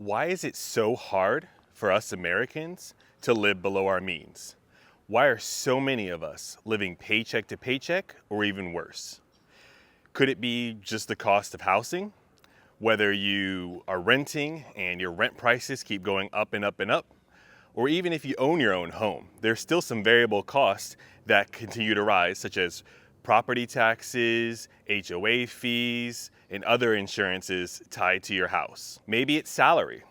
Why is it so hard for us Americans to live below our means? Why are so many of us living paycheck to paycheck or even worse? Could it be just the cost of housing? Whether you are renting and your rent prices keep going up and up and up, or even if you own your own home, there's still some variable costs that continue to rise, such as property taxes, HOA fees, and other insurances tied to your house. Maybe it's salary.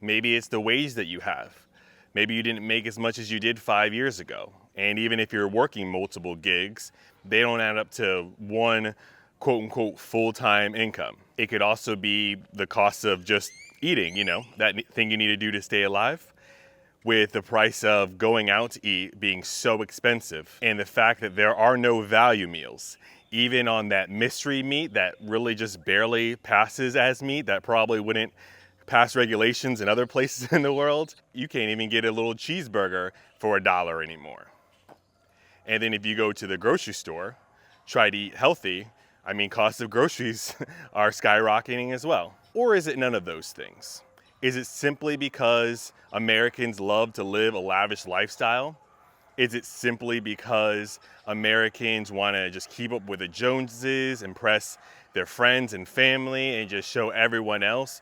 Maybe it's the wage that you have. Maybe you didn't make as much as you did 5 years ago. And even if you're working multiple gigs, they don't add up to one quote unquote full-time income. It could also be the cost of just eating, that thing you need to do to stay alive, with the price of going out to eat being so expensive, and the fact that there are no value meals. Even on that mystery meat that really just barely passes as meat, that probably wouldn't pass regulations in other places in the world, you can't even get a little cheeseburger for $1 anymore. And then if you go to the grocery store, try to eat healthy, costs of groceries are skyrocketing as well. Or is it none of those things? Is it simply because Americans love to live a lavish lifestyle? Is it simply because Americans want to just keep up with the Joneses, impress their friends and family, and just show everyone else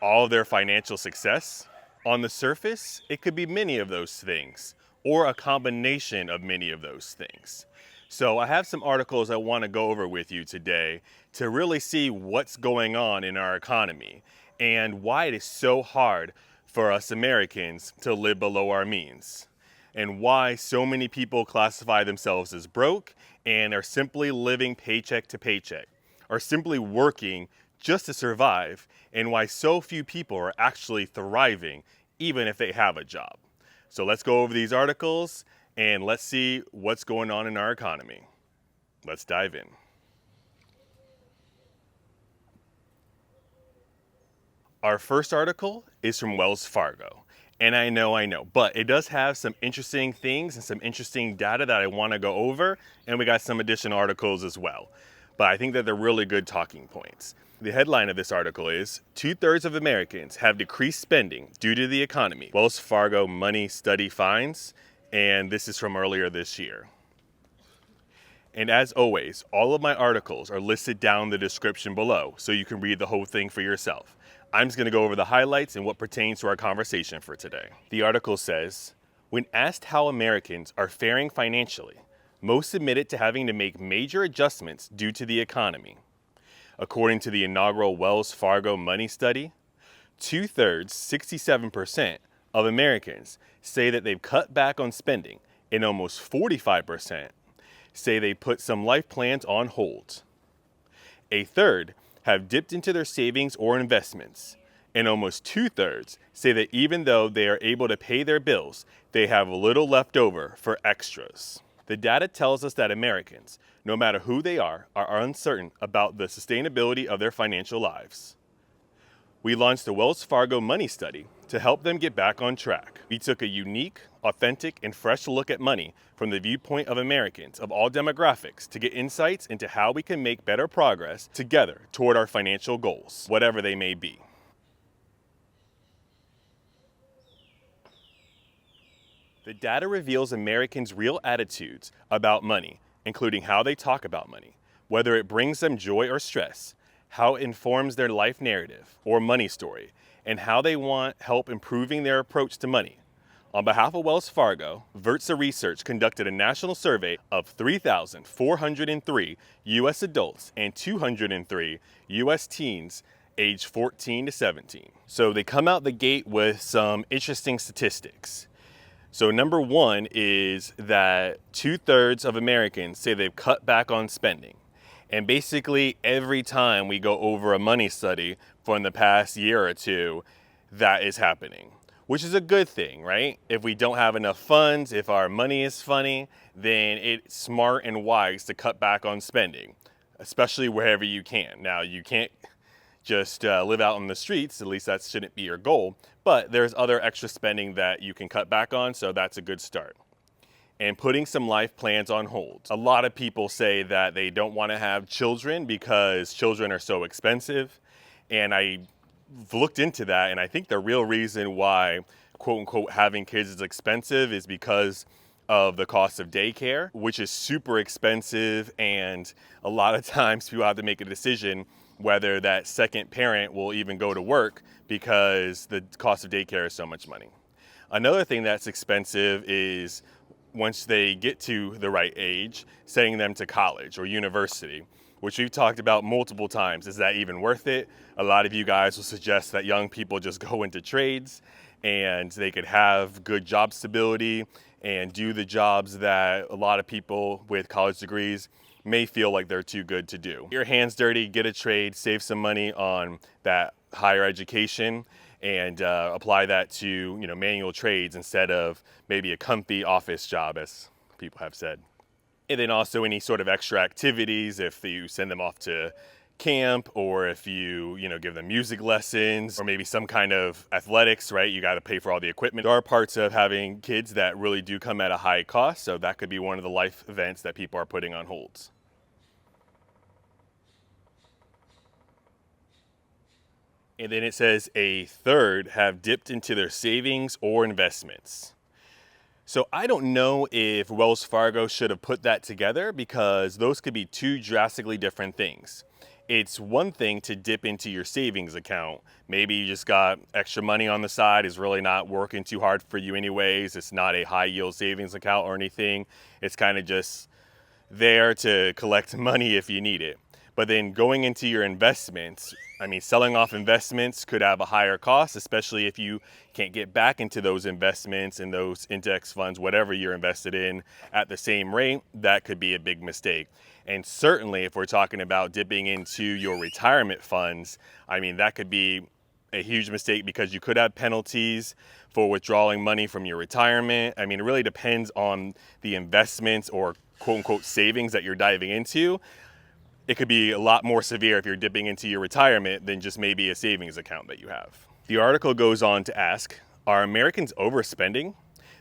all of their financial success? On the surface, it could be many of those things, or a combination of many of those things. So I have some articles I want to go over with you today to really see what's going on in our economy and why it is so hard for us Americans to live below our means, and why so many people classify themselves as broke and are simply living paycheck to paycheck, are simply working just to survive, and why so few people are actually thriving even if they have a job. So let's go over these articles and let's see what's going on in our economy. Let's dive in. Our first article is from Wells Fargo. And I know, but it does have some interesting things and some interesting data that I want to go over, and we got some additional articles as well. But I think that they're really good talking points. The headline of this article is, 2/3 of Americans have decreased spending due to the economy. Wells Fargo Money Study finds, and this is from earlier this year. And as always, all of my articles are listed down in the description below, so you can read the whole thing for yourself. I'm just going to go over the highlights and what pertains to our conversation for today. The article says, when asked how Americans are faring financially, most admitted to having to make major adjustments due to the economy. According to the inaugural Wells Fargo Money Study, 2/3, 67% of Americans say that they've cut back on spending, and almost 45% say they put some life plans on hold. A third have dipped into their savings or investments, and almost 2/3 say that even though they are able to pay their bills, they have little left over for extras. The data tells us that Americans, no matter who they are uncertain about the sustainability of their financial lives. We launched the Wells Fargo Money Study to help them get back on track. We took a unique, authentic, and fresh look at money from the viewpoint of Americans of all demographics to get insights into how we can make better progress together toward our financial goals, whatever they may be. The data reveals Americans' real attitudes about money, including how they talk about money, whether it brings them joy or stress, how it informs their life narrative or money story, and how they want help improving their approach to money. On behalf of Wells Fargo, Versa Research conducted a national survey of 3,403 U.S. adults and 203 U.S. teens aged 14 to 17. So they come out the gate with some interesting statistics. So number one is that 2/3 of Americans say they've cut back on spending. And basically every time we go over a money study from the past year or two, that is happening, which is a good thing, right? If we don't have enough funds, if our money is funny, then it's smart and wise to cut back on spending, especially wherever you can. Now, you can't just live out on the streets, at least that shouldn't be your goal, but there's other extra spending that you can cut back on, so that's a good start. And putting some life plans on hold. A lot of people say that they don't want to have children because children are so expensive, and I looked into that, and I think the real reason why, quote unquote, having kids is expensive is because of the cost of daycare, which is super expensive. And a lot of times people have to make a decision whether that second parent will even go to work because the cost of daycare is so much money. Another thing that's expensive is once they get to the right age, sending them to college or university, which we've talked about multiple times. Is that even worth it? A lot of you guys will suggest that young people just go into trades and they could have good job stability and do the jobs that a lot of people with college degrees may feel like they're too good to do. Get your hands dirty, get a trade, save some money on that higher education, and apply that to, you know, manual trades instead of maybe a comfy office job, as people have said. And then also any sort of extra activities, if you send them off to camp, or if you give them music lessons, or maybe some kind of athletics, right? You got to pay for all the equipment. There are parts of having kids that really do come at a high cost, so that could be one of the life events that people are putting on holds. And then it says a third have dipped into their savings or investments. So I don't know if Wells Fargo should have put that together, because those could be two drastically different things. It's one thing to dip into your savings account. Maybe you just got extra money on the side, is really not working too hard for you anyways. It's not a high yield savings account or anything. It's kind of just there to collect money if you need it. But then going into your investments, I mean, selling off investments could have a higher cost, especially if you can't get back into those investments and those index funds, whatever you're invested in, at the same rate. That could be a big mistake. And certainly if we're talking about dipping into your retirement funds, I mean, that could be a huge mistake, because you could have penalties for withdrawing money from your retirement. I mean, it really depends on the investments or quote unquote savings that you're diving into. It could be a lot more severe if you're dipping into your retirement than just maybe a savings account that you have. The article goes on to ask, are Americans overspending?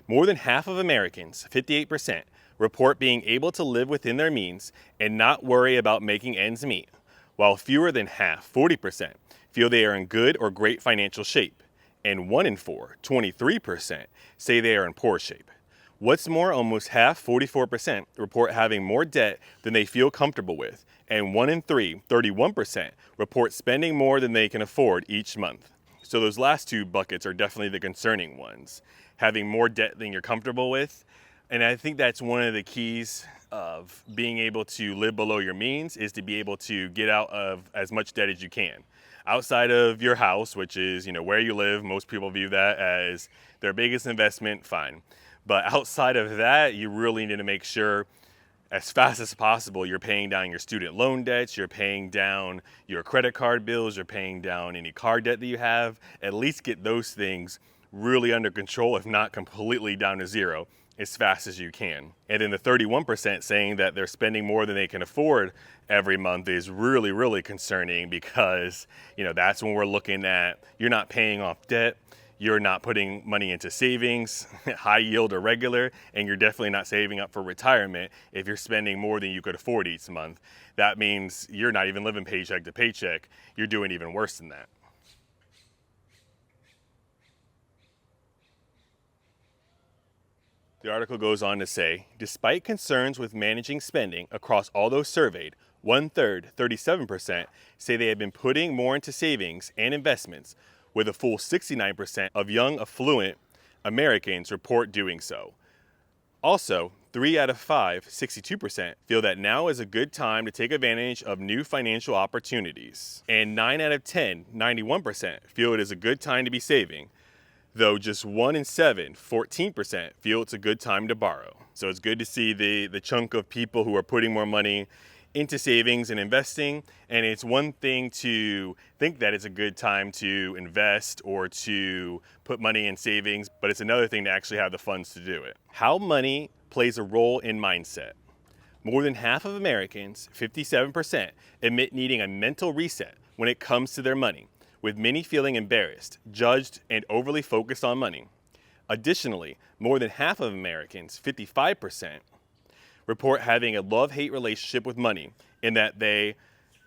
More than half of Americans, 58%, report being able to live within their means and not worry about making ends meet, while fewer than half, 40%, feel they are in good or great financial shape, and 1 in 4, 23%, say they are in poor shape. What's more, almost half, 44%, report having more debt than they feel comfortable with, and 1 in 3, 31%, report spending more than they can afford each month. So those last two buckets are definitely the concerning ones. Having more debt than you're comfortable with. And I think that's one of the keys of being able to live below your means, is to be able to get out of as much debt as you can. Outside of your house, which is, where you live, most people view that as their biggest investment, fine. But outside of that, you really need to make sure as fast as possible you're paying down your student loan debts, you're paying down your credit card bills, you're paying down any car debt that you have. At least get those things really under control, if not completely down to zero, as fast as you can. And then the 31% saying that they're spending more than they can afford every month is really, really concerning, because that's when we're looking at, you're not paying off debt, you're not putting money into savings, high yield or regular, and you're definitely not saving up for retirement if you're spending more than you could afford each month. That means you're not even living paycheck to paycheck. You're doing even worse than that. The article goes on to say, despite concerns with managing spending across all those surveyed, 1/3, 37%, say they have been putting more into savings and investments, with a full 69% of young affluent Americans report doing so. Also, 3 out of 5, 62%, feel that now is a good time to take advantage of new financial opportunities. And 9 out of 10, 91%, feel it is a good time to be saving, though just 1 in 7, 14%, feel it's a good time to borrow. So it's good to see the chunk of people who are putting more money into savings and investing. And it's one thing to think that it's a good time to invest or to put money in savings, but it's another thing to actually have the funds to do it. How money plays a role in mindset. More than half of Americans, 57%, admit needing a mental reset when it comes to their money, with many feeling embarrassed, judged, and overly focused on money. Additionally, more than half of Americans, 55%, report having a love-hate relationship with money, in that they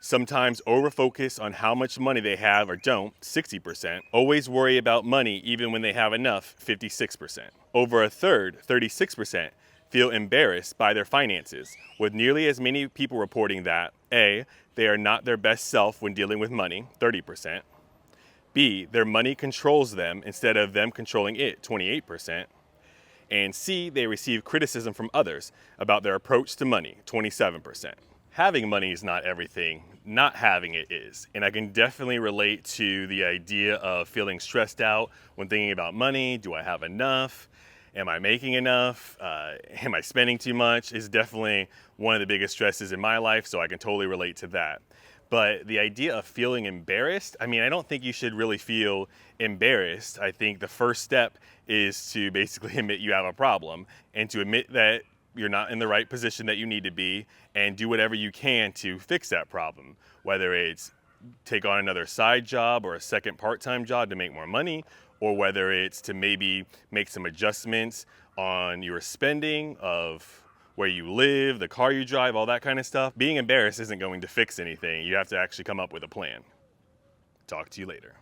Sometimes overfocus on how much money they have or don't, 60%. Always worry about money even when they have enough, 56%. Over a third, 36%, feel embarrassed by their finances, with nearly as many people reporting that A, they are not their best self when dealing with money, 30%. B, their money controls them instead of them controlling it, 28%. And C, they receive criticism from others about their approach to money, 27%. Having money is not everything, not having it is. And I can definitely relate to the idea of feeling stressed out when thinking about money. Do I have enough? Am I making enough? Am I spending too much? Is definitely one of the biggest stresses in my life, so I can totally relate to that. But the idea of feeling embarrassed, I mean, I don't think you should really feel embarrassed. I think the first step is to basically admit you have a problem and to admit that you're not in the right position that you need to be, and do whatever you can to fix that problem, whether it's take on another side job or a second part-time job to make more money, or whether it's to maybe make some adjustments on your spending of where you live, the car you drive, all that kind of stuff. Being embarrassed isn't going to fix anything. You have to actually come up with a plan. Talk to you later.